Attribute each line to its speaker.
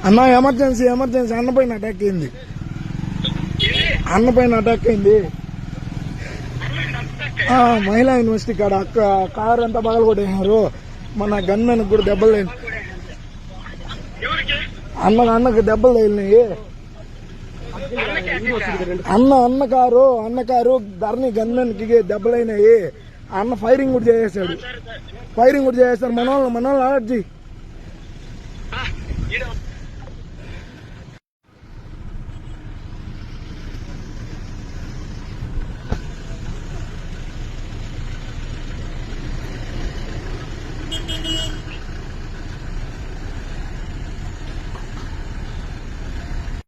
Speaker 1: అన్న emergency emergency అన్న పైన అటాక్ అయింది. అన్న పైన అటాక్ అయింది. మహిళా యూనివర్సిటీ కాడ కారు అంతా పగలు కొట్టేసినారు. మన గన్మెన్ కూడా దెబ్బలు అన్నకు దెబ్బలు తగిలినాయి. అన్న కారు ధరణి గన్మెన్ కి దెబ్బలైనాయి. అన్న ఫైరింగ్ కూడా చేసేసాడు. మనోళ్ళు అలర్జీ